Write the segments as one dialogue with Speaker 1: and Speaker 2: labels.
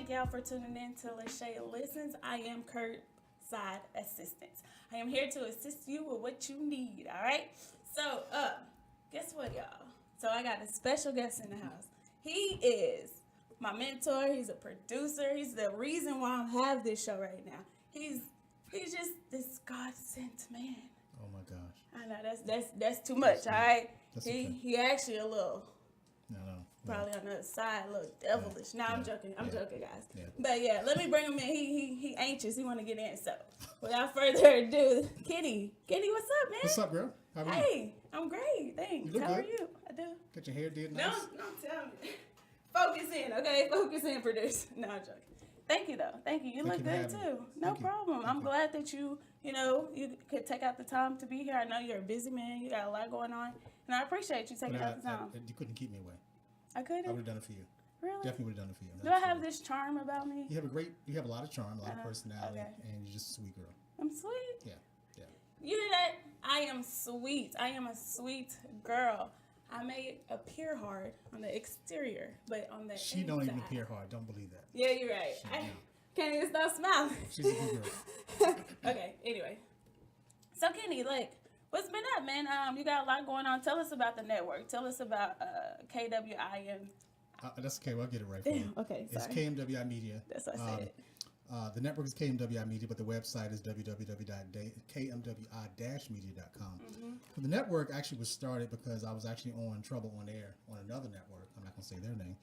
Speaker 1: thank y'all for tuning in to LaShay Listens. I am Curbside Assistance. I am here to assist you with what you need, all right? So, guess what, y'all? So I got a special guest in the house. He is my mentor. He's a producer. He's the reason why I have this show right now. He's just this God-sent man.
Speaker 2: Oh my gosh.
Speaker 1: I know that's too much, all right? He actually a little probably on the side, a little devilish. No, I'm joking. I'm joking, guys. Yeah. But yeah, let me bring him in. He anxious. He want to get in. So without further ado, Kenny, what's up, man?
Speaker 2: What's up, girl? How are you?
Speaker 1: Hey, I'm great. Thanks.
Speaker 2: You look
Speaker 1: How
Speaker 2: good.
Speaker 1: are you? I do.
Speaker 2: Got your hair did nice.
Speaker 1: No, tell me. Focus in, okay? Focus in, producer. No, I'm joking. Thank you, though. Thank you. You look good, too. No problem. I'm glad that you could take out the time to be here. I know you're a busy man. You got a lot going on. And I appreciate you taking out the time.
Speaker 2: You couldn't keep me away.
Speaker 1: I couldn't?
Speaker 2: I would have done it for you.
Speaker 1: Really?
Speaker 2: Definitely would have done it for you.
Speaker 1: Do I have this charm about me?
Speaker 2: You have a lot of charm, a lot of personality, and you're just a sweet girl.
Speaker 1: I'm sweet?
Speaker 2: Yeah.
Speaker 1: You know that? I am sweet. I am a sweet girl. I may appear hard on the exterior, but on the inside.
Speaker 2: She don't even appear hard. Don't believe that.
Speaker 1: Yeah, you're right. I can't even stop smiling.
Speaker 2: She's a good girl.
Speaker 1: Okay, anyway. So, Kenny, what's been up, man? You got a lot going on. Tell us about the network. Tell us about KWIM.
Speaker 2: That's okay. Well, I'll get it right for you.
Speaker 1: Okay, sorry.
Speaker 2: It's KMWI Media.
Speaker 1: That's what I said.
Speaker 2: The network is KMWI Media, but the website is www.kmwi-media.com. Mm-hmm. The network actually was started because I was actually on Trouble on Air on another network. I'm not going to say their name.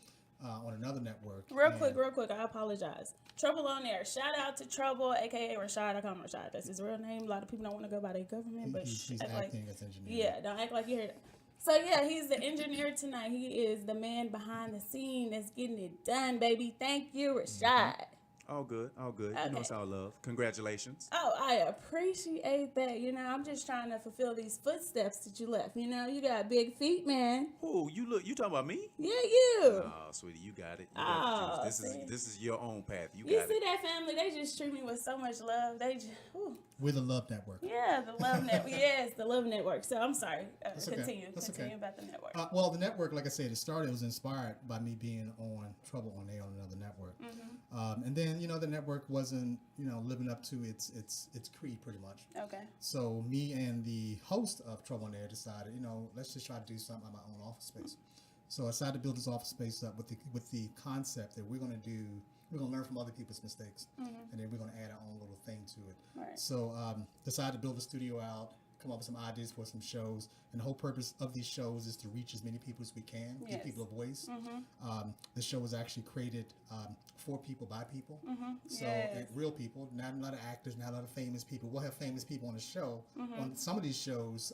Speaker 2: On another network.
Speaker 1: Real quick, I apologize. Trouble on Air. Shout out to Trouble, a.k.a. Rashad. I call him Rashad. That's his real name. A lot of people don't want to go by their government, but
Speaker 2: he's acting as engineer.
Speaker 1: Yeah, don't act like you heard it. So, yeah, he's the engineer tonight. He is the man behind the scene that's getting it done, baby. Thank you, Rashad.
Speaker 3: Mm-hmm. All good.
Speaker 1: Okay.
Speaker 3: You know it's all love. Congratulations.
Speaker 1: Oh, I appreciate that. I'm just trying to fulfill these footsteps that you left. You got big feet, man.
Speaker 3: Oh, you talking about me?
Speaker 1: Yeah, you.
Speaker 3: Oh, sweetie, you got it. This is your own path. You got
Speaker 1: it. You see that family? They just treat me with so much love.
Speaker 2: We're the Love Network.
Speaker 1: Yeah, the Love Network. Yes, the Love Network. So I'm sorry. Continue
Speaker 2: okay.
Speaker 1: About the network.
Speaker 2: Well, the network, like I said, it was inspired by me being on Trouble on Air on another network. Mm-hmm. And then, the network wasn't, living up to its creed pretty much.
Speaker 1: Okay.
Speaker 2: So me and the host of Trouble on Air decided, let's just try to do something on my own office space. So I decided to build this office space up with the concept that we're going to learn from other people's mistakes, and then we're going to add our own little thing to it.
Speaker 1: Right. So
Speaker 2: decided to build a studio out, come up with some ideas for some shows, and the whole purpose of these shows is to reach as many people as we can, give people a voice. Mm-hmm. The show was actually created for people, by people. Mm-hmm. So real people, not a lot of actors, not a lot of famous people. We'll have famous people on the show, on some of these shows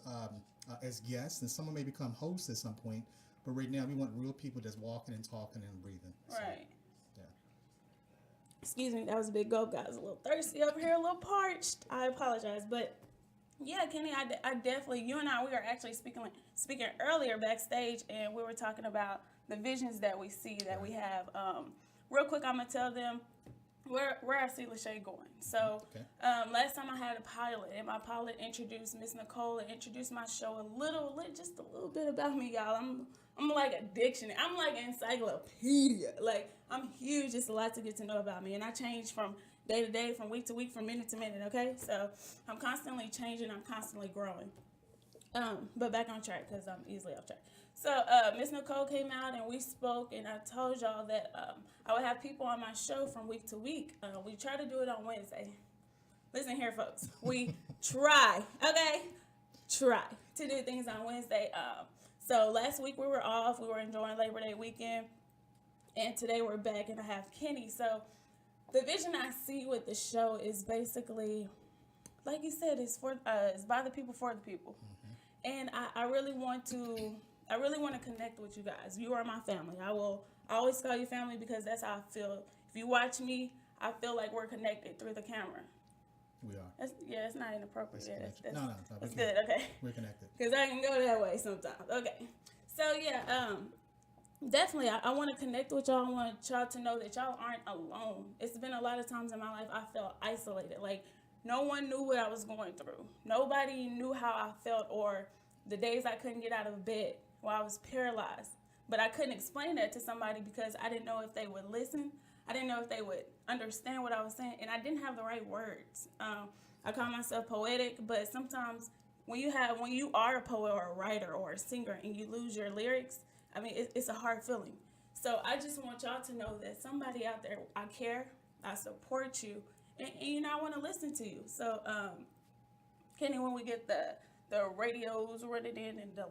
Speaker 2: as guests, and someone may become hosts at some point. But right now, we want real people that's walking and talking and breathing. So,
Speaker 1: right. Excuse me, that was a big gulp, guys. A little thirsty over here, a little parched. I apologize, but yeah, Kenny, I definitely. You and I, we were actually speaking earlier backstage, and we were talking about the visions that we see that we have. Real quick, I'm gonna tell them where I see LaShay going. So, last time I had a pilot, and my pilot introduced Miss Nicole and introduced my show just a little bit about me, y'all. I'm like a dictionary. I'm like an encyclopedia. Like, I'm huge. It's a lot to get to know about me. And I change from day to day, from week to week, from minute to minute, okay? So I'm constantly changing. I'm constantly growing. But back on track, because I'm easily off track. So Miss Nicole came out, and we spoke, and I told y'all that I would have people on my show from week to week. We try to do it on Wednesday. Listen here, folks. We try, okay? Try to do things on Wednesday. So last week we were off. We were enjoying Labor Day weekend. And today we're back, and I have Kenny. So the vision I see with the show is basically, like you said, it's by the people, for the people. Mm-hmm. And I really want to connect with you guys. You are my family. I always call you family because that's how I feel. If you watch me, I feel like we're connected through the camera.
Speaker 2: We are.
Speaker 1: It's not inappropriate.
Speaker 2: No,
Speaker 1: that's good. Okay.
Speaker 2: We're connected.
Speaker 1: Because I can go that way sometimes. Okay. So, yeah, definitely, I want to connect with y'all. I want y'all to know that y'all aren't alone. It's been a lot of times in my life I felt isolated. Like, no one knew what I was going through. Nobody knew how I felt, or the days I couldn't get out of bed while I was paralyzed. but I couldn't explain that to somebody because I didn't know if they would listen. I didn't know if they would understand what I was saying, and I didn't have the right words. I call myself poetic, but sometimes when you are a poet or a writer or a singer and you lose your lyrics, I mean, it's a hard feeling. So I just want y'all to know that somebody out there, I care, I support you, and you know, I want to listen to you. So, Kenny, when we get the radios running in and the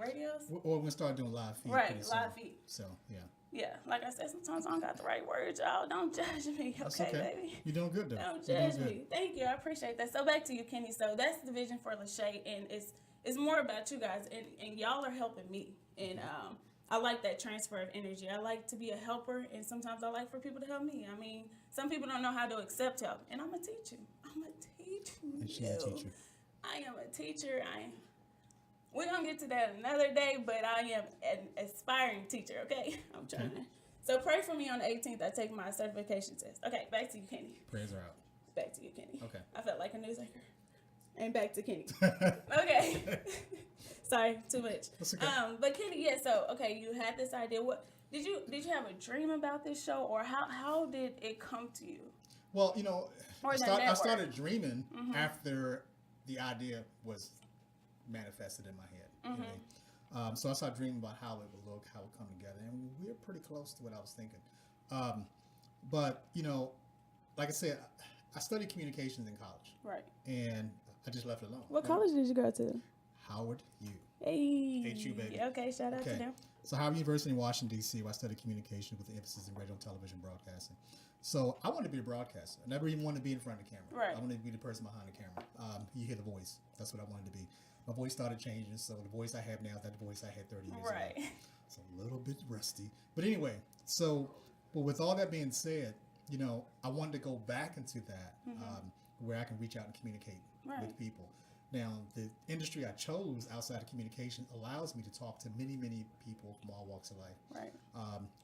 Speaker 1: radios?
Speaker 2: Or we start doing live feed.
Speaker 1: Right, live feed.
Speaker 2: So, yeah.
Speaker 1: Yeah, like I said, sometimes I don't got the right words, y'all. Don't judge me, okay, baby?
Speaker 2: You're doing good, though.
Speaker 1: Don't judge me. Thank you, I appreciate that. So back to you, Kenny. So that's the vision for LaShay, and it's more about you guys, and y'all are helping me. And I like that transfer of energy. I like to be a helper, and sometimes I like for people to help me. I mean, some people don't know how to accept help, and I'm going to teach you.
Speaker 2: And she's a teacher.
Speaker 1: I am a teacher. We're going to get to that another day, but I am an aspiring teacher, okay? I'm trying to. So pray for me on the 18th. I take my certification test. Okay, back to you, Kenny.
Speaker 2: Prayers are out.
Speaker 1: Back to you, Kenny.
Speaker 2: Okay.
Speaker 1: I felt like a news anchor. And back to Kenny. Okay. Sorry, too much.
Speaker 2: That's okay.
Speaker 1: But Kenny, yeah, so, okay, you had this idea. What did you have a dream about this show, or how did it come to you?
Speaker 2: Well, you know, I started dreaming after the idea was manifested in my head. You know? So I started dreaming about how it would look, how it would come together, and we were pretty close to what I was thinking. But, you know, like I said, I studied communications in college.
Speaker 1: Right.
Speaker 2: And I just left it alone.
Speaker 1: What college did you go to?
Speaker 2: Howard U.
Speaker 1: Hey.
Speaker 2: HU, baby.
Speaker 1: Yeah, okay, shout out to them.
Speaker 2: So Howard University in Washington, D.C., where I studied communication with an emphasis in radio and television broadcasting. So I wanted to be a broadcaster. I never even wanted to be in front of the camera.
Speaker 1: Right.
Speaker 2: I wanted to be the person behind the camera. You hear the voice. That's what I wanted to be. My voice started changing, so the voice I have now is not the voice I had 30 years ago. It's a little bit rusty. But anyway, so with all that being said, you know, I wanted to go back into that where I can reach out and communicate with people. Now, the industry I chose outside of communication allows me to talk to many, many people from all walks of life.
Speaker 1: Right.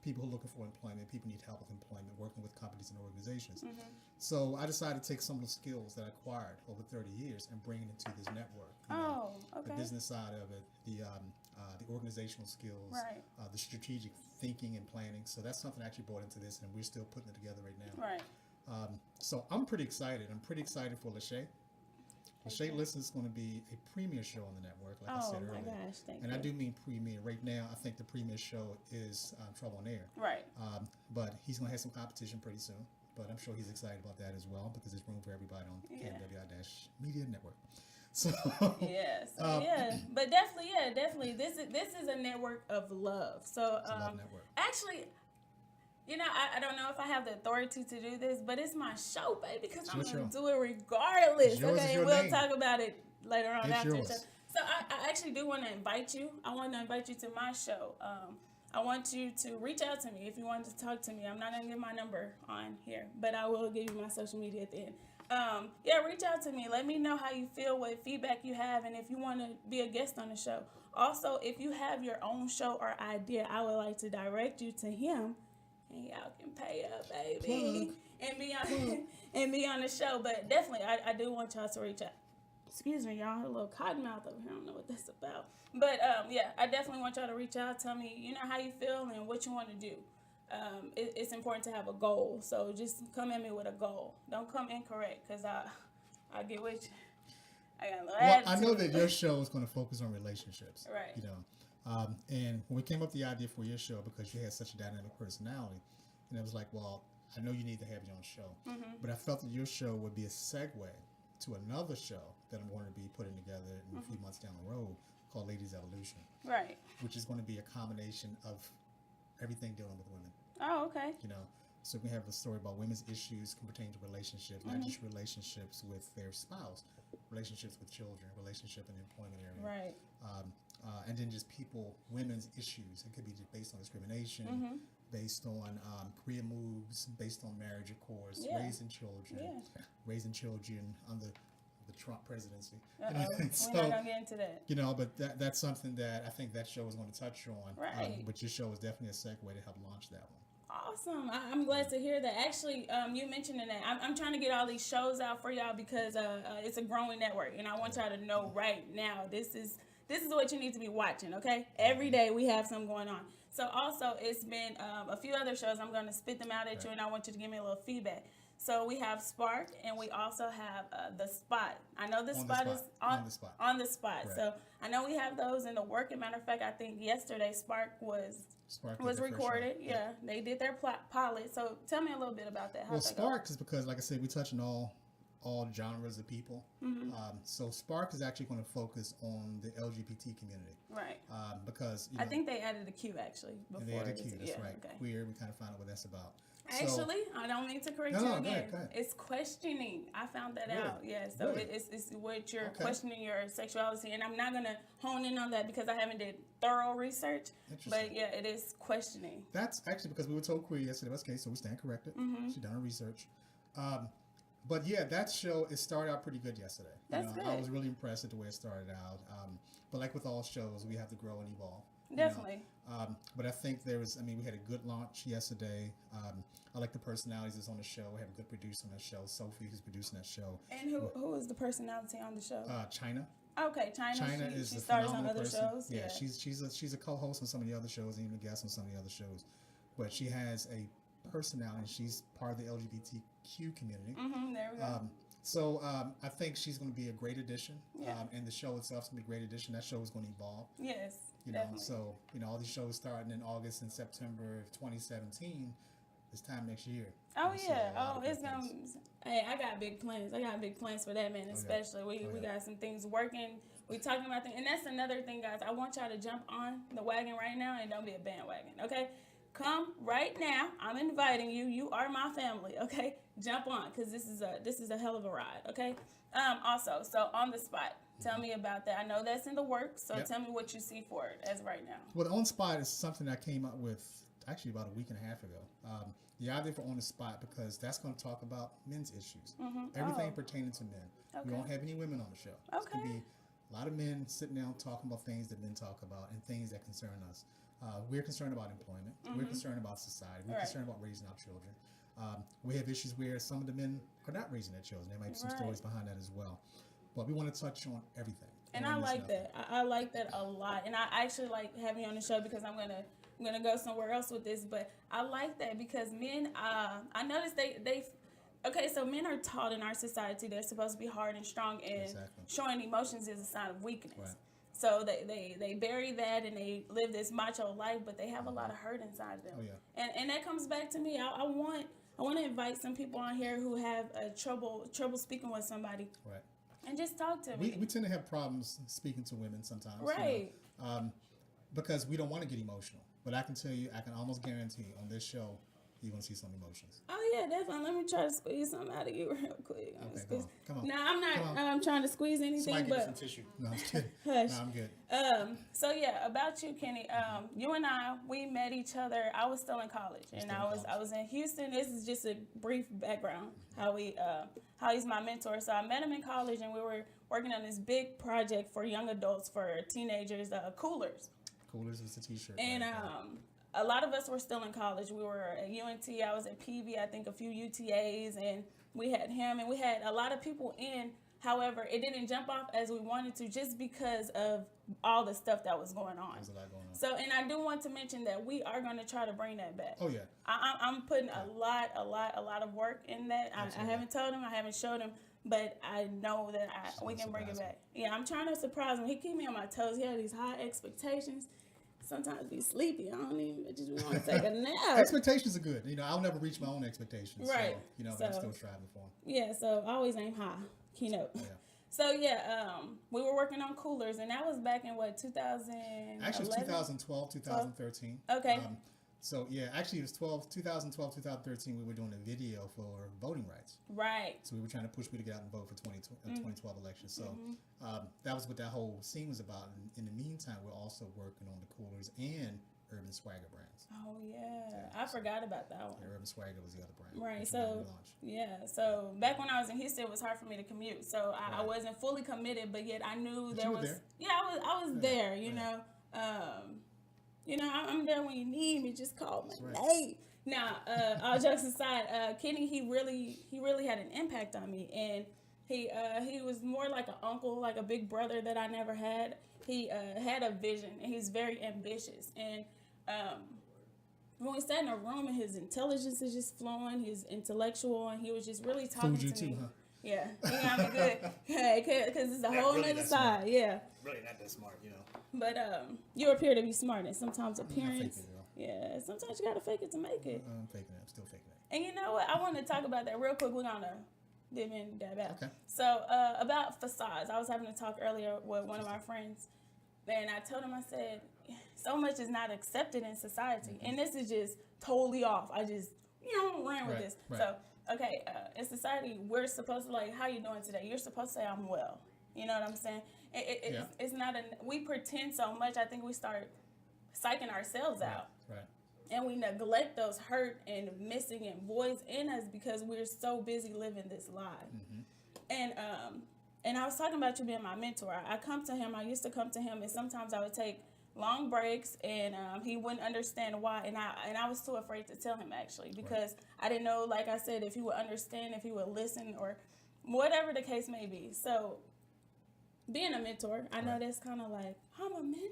Speaker 2: People who are looking for employment, people need help with employment, working with companies and organizations. So I decided to take some of the skills that I acquired over 30 years and bring it into this network. The business side of it, the organizational skills, the strategic thinking and planning. So that's something I actually brought into this, and we're still putting it together right now.
Speaker 1: Right.
Speaker 2: So I'm pretty excited. I'm pretty excited for LaShay. LaShay Listen is going to be a premiere show on the network, like I said earlier.
Speaker 1: Oh, my gosh, thank you.
Speaker 2: And I do mean premiere. Right now, I think the premiere show is Trouble on Air.
Speaker 1: Right.
Speaker 2: But he's going to have some competition pretty soon. But I'm sure he's excited about that as well because there's room for everybody on KMWI-Media Network. So but definitely, this is a network of love. So it's a love network.
Speaker 1: Actually, you know, I don't know if I have the authority to do this, but it's my show, baby, because I'm going to do it regardless. We'll talk about it later on after the show. So I actually do want to invite you. I want to invite you to my show. I want you to reach out to me if you want to talk to me. I'm not going to give my number on here, but I will give you my social media at the end. Reach out to me. Let me know how you feel, what feedback you have, and if you want to be a guest on the show. Also, if you have your own show or idea, I would like to direct you to him. And y'all can pay up, baby, and be on the show. But definitely, I do want y'all to reach out. Excuse me, y'all. A little cotton mouth over here. I don't know what that's about. But I definitely want y'all to reach out. Tell me, you know, how you feel and what you want to do. It's important to have a goal. So just come at me with a goal. Don't come incorrect, because I get with you. I got a little attitude.
Speaker 2: I know that your show is going to focus on relationships.
Speaker 1: Right.
Speaker 2: You know. And when we came up with the idea for your show, because you had such a dynamic personality, and I was like, well, I know you need to have your own show. But I felt that your show would be a segue to another show that I'm going to be putting together in a few months down the road called Ladies Evolution.
Speaker 1: Right.
Speaker 2: Which is going to be a combination of everything dealing with women.
Speaker 1: Oh, okay.
Speaker 2: You know, so we have a story about women's issues can pertain to relationships, not just relationships with their spouse, relationships with children, relationship in the employment area.
Speaker 1: Right.
Speaker 2: And then just women's issues. It could be just based on discrimination, based on career moves, based on marriage, of course, raising children under the Trump presidency.
Speaker 1: So, we're not going to get into that.
Speaker 2: You know, but that's something that I think that show is going to touch on.
Speaker 1: Right.
Speaker 2: But your show is definitely a segue to help launch that one.
Speaker 1: Awesome. I'm glad to hear that. Actually, you mentioned that. I'm trying to get all these shows out for y'all because it's a growing network, and I want y'all to know right now this is this is what you need to be watching, okay? Every day we have something going on. So also, it's been a few other shows. I'm going to spit them out at you, and I want you to give me a little feedback. So we have Spark, and we also have The Spot. I know The Spot is on the spot. Right. So I know we have those in the work. As a matter of fact, I think yesterday Spark was recorded. Yeah, they did their pilot. So tell me a little bit about that.
Speaker 2: How's Spark is because, like I said, we touch on all genres of people. Mm-hmm. So Spark is actually going to focus on the LGBT community.
Speaker 1: Right.
Speaker 2: Because
Speaker 1: I think they added a Q actually before.
Speaker 2: They added a Q. That's right. Okay. Queer. We kind of found out what that's about.
Speaker 1: Actually, I don't mean to correct you again. Go ahead. It's questioning. I found that out. Yeah, so it's what you're questioning your sexuality, and I'm not gonna hone in on that because I haven't did thorough research. But yeah, it is questioning.
Speaker 2: That's actually because we were told queer yesterday. That's okay, so we stand corrected. Mm-hmm. She's done her research. But yeah, that show, it started out pretty good yesterday.
Speaker 1: That's good.
Speaker 2: I was really impressed at the way it started out. But like with all shows, we have to grow and evolve.
Speaker 1: Definitely.
Speaker 2: But I think we had a good launch yesterday. I like the personalities that's on the show. We have a good producer on the show, Sophie, who's producing that show.
Speaker 1: And who is the personality on the show?
Speaker 2: China.
Speaker 1: Okay, China. She stars on other shows.
Speaker 2: Yeah, she's a co-host on some of the other shows, and even a guest on some of the other shows. But she has a personality. She's part of the LGBTQ community.
Speaker 1: Mm-hmm, there we go.
Speaker 2: So I think she's going to be a great addition. Yeah. And the show itself is going to be a great addition. That show is going to evolve.
Speaker 1: Yes.
Speaker 2: Definitely. So all these shows starting in August and September of 2017. This time next year.
Speaker 1: Oh yeah. It's gonna. Hey, I got big plans. I got big plans for that, man. Especially we got some things working. We talking about things, and that's another thing, guys. I want y'all to jump on the wagon right now, and don't be a bandwagon. Okay, come right now. I'm inviting you. You are my family. Okay, jump on because this is a hell of a ride. Okay. Also, so On the Spot. Tell me about that. I know that's in the works, so tell me what you see for it as right now.
Speaker 2: Well, On the Spot is something I came up with actually about a week and a half ago. The idea for On the Spot, because that's going to talk about men's issues. Mm-hmm. Everything pertaining to men. Okay. We won't have any women on the show. Okay. It's going to be a lot of men sitting down talking about things that men talk about and things that concern us. We're concerned about employment. Mm-hmm. We're concerned about society. We're concerned about raising our children. We have issues where some of the men are not raising their children. There might be some stories behind that as well. But we want to touch on everything.
Speaker 1: And I like that. I like that a lot. And I actually like having you on the show because I'm gonna go somewhere else with this. But I like that because men, I noticed so men are taught in our society they're supposed to be hard and strong, and showing emotions is a sign of weakness. Right. So they bury that and they live this macho life, but they have a lot of hurt inside them. Oh, yeah. And that comes back to me. I want to invite some people on here who have trouble speaking with somebody.
Speaker 2: Right.
Speaker 1: And just talk to me.
Speaker 2: We tend to have problems speaking to women sometimes.
Speaker 1: Right.
Speaker 2: Because we don't want to get emotional. But I can tell you, I can almost guarantee on this show, you're going to see some emotions.
Speaker 1: Oh, yeah, definitely. Let me try to squeeze something out of you real quick.
Speaker 2: Okay, come on.
Speaker 1: No, I'm not trying to squeeze anything.
Speaker 2: Somebody get some tissue. No, I'm kidding.
Speaker 1: Hush.
Speaker 2: No, I'm good.
Speaker 1: So, yeah, about you, Kenny. You and I, we met each other. I was still in college. I was in Houston. This is just a brief background, how he's my mentor. So I met him in college, and we were working on this big project for young adults, for teenagers, Coolers.
Speaker 2: Coolers is the t-shirt.
Speaker 1: And a lot of us were still in college. We were at UNT. I was at PV, I think a few UTAs, and we had him, and we had a lot of people in. However, it didn't jump off as we wanted to just because of all the stuff that was going on.
Speaker 2: There's a lot going on.
Speaker 1: So, and I do want to mention that we are going to try to bring that back.
Speaker 2: Oh, yeah.
Speaker 1: I'm putting a lot of work in that. I haven't told him, I haven't showed him, but I know that we can bring it back. Yeah, I'm trying to surprise him. He keep me on my toes. He had these high expectations. Sometimes be sleepy. I just want to take a nap.
Speaker 2: Expectations are good. I'll never reach my own expectations.
Speaker 1: Right.
Speaker 2: But I'm still striving for them.
Speaker 1: Yeah, so I always aim high. Keynote. Yeah. So, we were working on Coolers, and that was back in, 2011?
Speaker 2: Actually, it was 2012, 2013.
Speaker 1: Okay.
Speaker 2: Actually, it was 2012, 2013, we were doing a video for voting rights.
Speaker 1: Right.
Speaker 2: So we were trying to push me to get out and vote for 2012 election. So that was what that whole scene was about. And in the meantime, we're also working on the Coolers and Urban Swagger brands.
Speaker 1: Oh, yeah. I forgot about that one.
Speaker 2: Yeah, Urban Swagger was the other brand.
Speaker 1: Right. So back when I was in Houston, it was hard for me to commute. So I wasn't fully committed, but yet I knew there was... There. Yeah, I was there, you know. I'm there when you need me. Just call my name. Now, all jokes aside, Kenny, he really had an impact on me, and he was more like an uncle, like a big brother that I never had. he had a vision, and he's very ambitious. And when we sat in a room, and his intelligence is just flowing, he's intellectual, and he was just really talking to me.
Speaker 2: Too, huh?
Speaker 1: Yeah, he got me good. Because it's a whole
Speaker 2: really
Speaker 1: other side.
Speaker 2: Smart.
Speaker 1: Yeah.
Speaker 2: Really not that smart, you know.
Speaker 1: But you appear to be smart, and sometimes appearance.
Speaker 2: It,
Speaker 1: yeah, sometimes you gotta fake it to make it.
Speaker 2: I'm faking it. I'm still faking it.
Speaker 1: And you know what? I want to talk about that real quick. We're gonna dip in, dab out.
Speaker 2: Okay.
Speaker 1: So about facades, I was having a talk earlier with one of my friends, and I told him, I said, so much is not accepted in society, and this is just totally off. I just ran with this.
Speaker 2: Right.
Speaker 1: So okay, in society, we're supposed to, like, how you doing today? You're supposed to say, I'm well. You know what I'm saying? It's not we pretend so much. I think we start psyching ourselves out.
Speaker 2: Right.
Speaker 1: And we neglect those hurt and missing and voids in us because we're so busy living this lie. And I was talking about you being my mentor. I used to come to him, and sometimes I would take long breaks, and he wouldn't understand why, and I was too afraid to tell him, actually, because I didn't know, like I said, if he would understand, if he would listen, or whatever the case may be. So being a mentor, I know that's kind of like, I'm a mentor?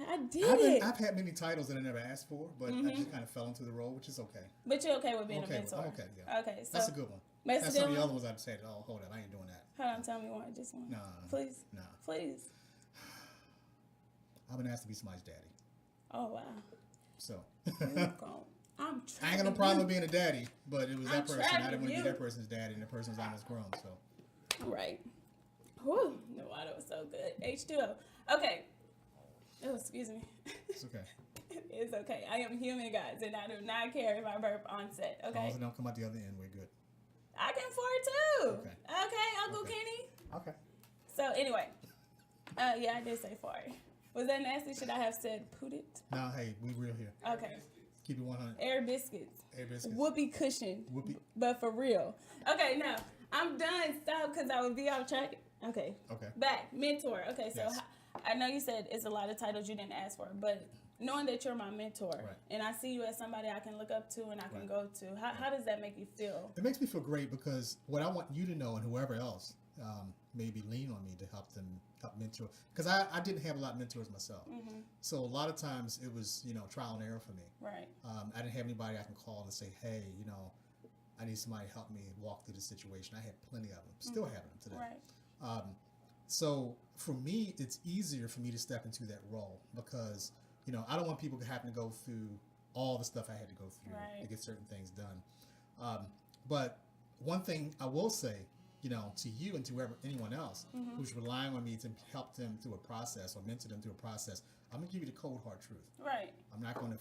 Speaker 1: I did it.
Speaker 2: I've had many titles that I never asked for, but I just kind of fell into the role, which is okay.
Speaker 1: But you're okay with being a mentor?
Speaker 2: I'm okay, yeah.
Speaker 1: Okay, so
Speaker 2: that's a good one. That's some of the other ones I've said, oh, hold up, I ain't doing that.
Speaker 1: Hold on, tell me one, just one.
Speaker 2: No.
Speaker 1: Please?
Speaker 2: No.
Speaker 1: Please.
Speaker 2: I've been asked to be somebody's daddy.
Speaker 1: Oh, wow.
Speaker 2: So.
Speaker 1: I'm
Speaker 2: I ain't got no problem with being a daddy, but it was that person. I didn't want to be that person's daddy, and the person's almost grown, so.
Speaker 1: Right. Whew. The water was so good. H2O. Okay. Oh, excuse me.
Speaker 2: It's okay.
Speaker 1: It's okay. I am human, guys, and I do not care if I burp on set, okay?
Speaker 2: As long as it don't come out the other end, we're good.
Speaker 1: I can fart too.
Speaker 2: Okay,
Speaker 1: Uncle Kenny?
Speaker 2: Okay.
Speaker 1: So, anyway. Yeah, I did say fart. Was that nasty? Should I have said poot it?
Speaker 2: No, hey, we real here.
Speaker 1: Okay.
Speaker 2: Keep it 100.
Speaker 1: Air biscuits.
Speaker 2: Air biscuits.
Speaker 1: Whoopee cushion.
Speaker 2: Whoopee.
Speaker 1: But for real. Okay, now, I'm done. Stop, because I would be off track. Okay. Back. Mentor. Okay, so
Speaker 2: yes.
Speaker 1: I know you said it's a lot of titles you didn't ask for, but knowing that you're my mentor, and I see you as somebody I can look up to and I can go to, how does that make you feel?
Speaker 2: It makes me feel great, because what I want you to know, and whoever else, maybe lean on me to help mentor, because I didn't have a lot of mentors myself. So a lot of times it was, trial and error for me. Right. I didn't have anybody I can call and say, hey, I need somebody to help me walk through the situation. I had plenty of them, still have them today. Right. So for me, it's easier for me to step into that role, because I don't want people to having to go through all the stuff I had to go through to get certain things done. But one thing I will say, to you and to anyone else who's relying on me to help them through a process or mentor them through a process, I'm gonna give you the cold hard truth. Right. I'm not gonna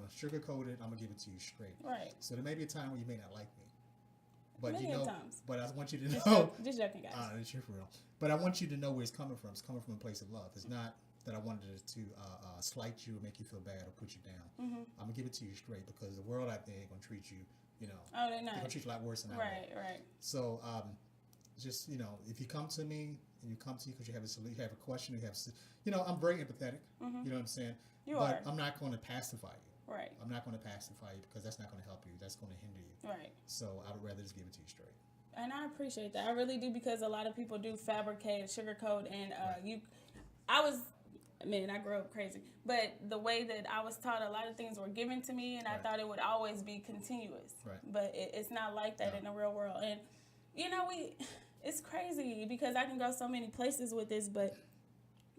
Speaker 2: sugarcoat it. I'm gonna give it to you straight. Right. So there may be a time where you may not like me, but times. But I want you to know.
Speaker 1: Just joking, guys.
Speaker 2: It's true for real. But I want you to know where it's coming from. It's coming from a place of love. It's not that I wanted to slight you or make you feel bad or put you down. I'm gonna give it to you straight, because the world out there ain't gonna treat you,
Speaker 1: Oh, they're not.
Speaker 2: They're gonna treat you a lot worse than I
Speaker 1: will. Right.
Speaker 2: So just if you come to me and you come to you because you have a question, I'm very empathetic. You know what I'm saying? But I'm not going to pacify you. Right. I'm not going to pacify you, because that's not going to help you. That's going to hinder you. Right. So I would rather just give it to you straight.
Speaker 1: And I appreciate that. I really do, because a lot of people do fabricate, sugarcoat, and I grew up crazy. But the way that I was taught, a lot of things were given to me, and I thought it would always be continuous. Right. But it's not like that in the real world. And, it's crazy, because I can go so many places with this, but,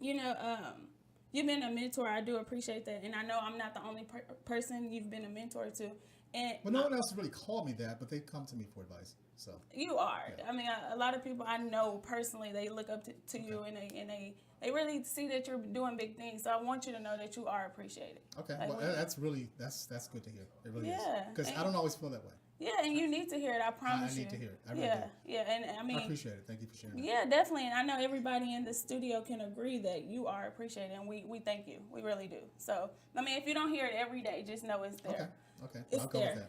Speaker 1: you've been a mentor. I do appreciate that. And I know I'm not the only person you've been a mentor to. And
Speaker 2: no one else really called me that, but they come to me for advice. So
Speaker 1: you are. Yeah. I mean, a lot of people I know personally, they look up to you, and they really see that you're doing big things. So I want you to know that you are appreciated. Okay,
Speaker 2: well, that's good to hear. It really is. Because I don't always feel that way.
Speaker 1: Yeah, and you need to hear it. I promise you.
Speaker 2: I need to hear it. I really do.
Speaker 1: Yeah, and I mean,
Speaker 2: I appreciate it. Thank you for sharing that.
Speaker 1: Yeah, definitely. And I know everybody in the studio can agree that you are appreciated, and we thank you. We really do. So, I mean, if you don't hear it every day, just know it's there.
Speaker 2: Okay.
Speaker 1: It's
Speaker 2: I'll go
Speaker 1: there.
Speaker 2: with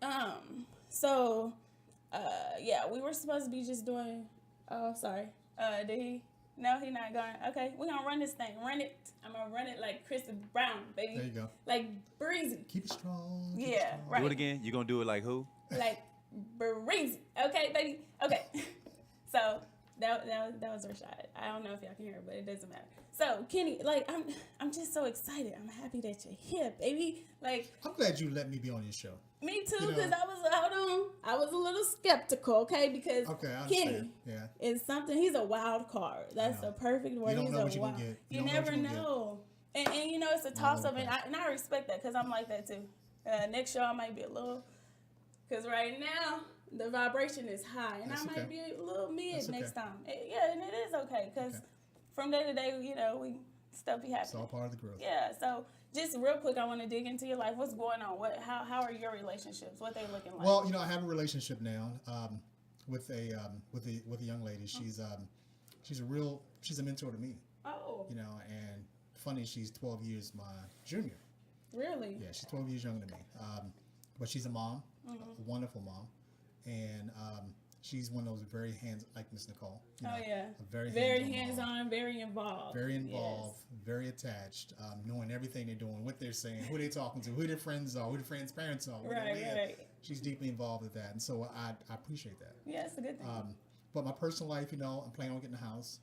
Speaker 2: that.
Speaker 1: So, we were supposed to be just doing. Oh, sorry. Did he? No, he's not going. Okay, we're gonna run this thing. Run it. I'm gonna run it like Chris Brown, baby.
Speaker 2: There you go.
Speaker 1: Like breezy.
Speaker 2: Keep it strong.
Speaker 1: Right.
Speaker 3: Do it again. You gonna do it like who?
Speaker 1: Like breezy. Okay, baby. Okay. So That was Rashad. I don't know if y'all can hear it, but it doesn't matter. So Kenny, like I'm just so excited. I'm happy that you're here, baby. Like
Speaker 2: I'm glad you let me be on your show.
Speaker 1: Me too, because I was a little skeptical, okay? Because Kenny is something. He's a wild card. That's the perfect word.
Speaker 2: You don't know what you're gonna get.
Speaker 1: You never know. And you know it's a toss up, and I respect that because I'm like that too. Next show I might be a little, because right now the vibration is high, and I might be a little mid next time. And it is okay because from day to day, you know, stuff be happening.
Speaker 2: It's all part of the growth.
Speaker 1: Yeah. So just real quick, I want to dig into your life. What's going on? How are your relationships? What they looking like?
Speaker 2: Well, you know, I have a relationship now with a young lady. She's a mentor to me.
Speaker 1: Oh.
Speaker 2: You know, and funny, she's 12 years my junior.
Speaker 1: Really?
Speaker 2: Yeah, she's 12 years younger than me. But she's a mom, a wonderful mom, and she's one of those very like Miss Nicole. You know,
Speaker 1: very hands-on, very involved.
Speaker 2: Very involved, very attached, knowing everything they're doing, what they're saying, who they're talking to, who their friends are, who their friends' parents are.
Speaker 1: Right.
Speaker 2: She's deeply involved with that, and so I appreciate that.
Speaker 1: Yeah, it's a good thing.
Speaker 2: But my personal life, you know, I'm planning on getting a house.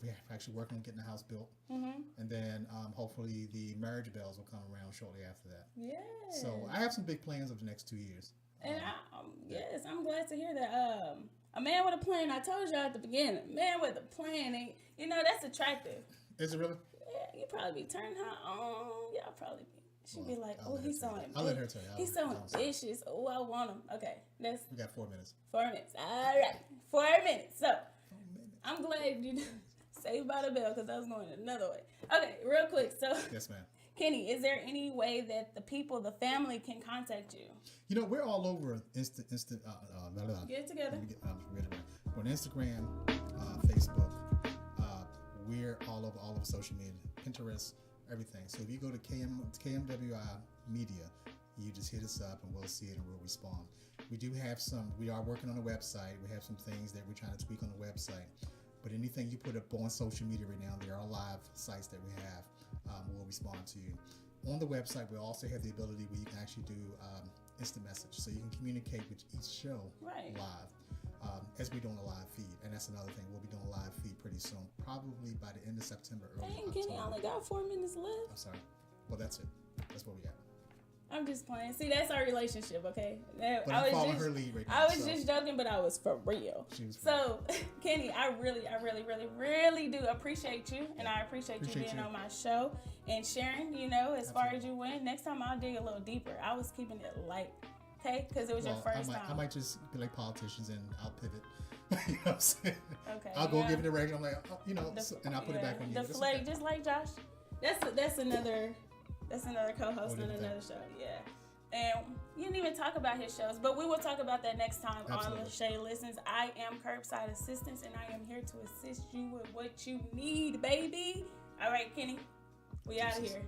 Speaker 2: We're actually working on getting a house built. And then hopefully the marriage bells will come around shortly after that.
Speaker 1: Yeah.
Speaker 2: So I have some big plans over the next 2 years.
Speaker 1: And yes, I'm glad to hear that. A man with a plan, I told you at the beginning, man with a plan, and you know, that's attractive.
Speaker 2: Is it really?
Speaker 1: Yeah, you probably be turning her on. Y'all probably be. She'd be like, he's so ambitious.
Speaker 2: I'll let her tell you.
Speaker 1: He's so ambitious. Oh, I want him. Okay,
Speaker 2: we got 4 minutes.
Speaker 1: 4 minutes. All right, 4 minutes. So, I'm glad you saved by the bell because I was going another way. Okay, real quick. So,
Speaker 2: yes, ma'am.
Speaker 1: Kenny, is there any way that the people, the family, can contact you?
Speaker 2: You know, we're all over Get it
Speaker 1: together.
Speaker 2: On Instagram, Facebook. We're all over social media, Pinterest, everything. So if you go to KMWI Media, you just hit us up and we'll see it and we'll respond. We are working on a website. We have some things that we're trying to tweak on the website. But anything you put up on social media right now, there are live sites that we have. We'll respond to you. On the website, we also have the ability where you can actually do instant message. So you can communicate with each show live as we're doing a live feed. And that's another thing. We'll be doing a live feed pretty soon, probably by the end of September, early October.
Speaker 1: Kenny only got 4 minutes left.
Speaker 2: I'm sorry. Well, that's it. That's where we at.
Speaker 1: I'm just playing. See, that's our relationship, okay?
Speaker 2: But I'm following her lead right now.
Speaker 1: I was just joking, but I was for real. So, Kenny, I really do appreciate you, and I appreciate you being on my show and sharing, you know, as far as you went. Next time I'll dig a little deeper. I was keeping it light, okay? Because it was your first time.
Speaker 2: I might just be like politicians and I'll pivot. You know what I'm saying?
Speaker 1: Okay.
Speaker 2: I'll go give it a direction. I'm like, and I'll put it back on you.
Speaker 1: Deflate, just like Josh. That's another co-host on another show. Yeah. And you didn't even talk about his shows, but we will talk about that next time on LaShay Listens. I am Curbside Assistance, and I am here to assist you with what you need, baby. All right, Kenny, we out of here.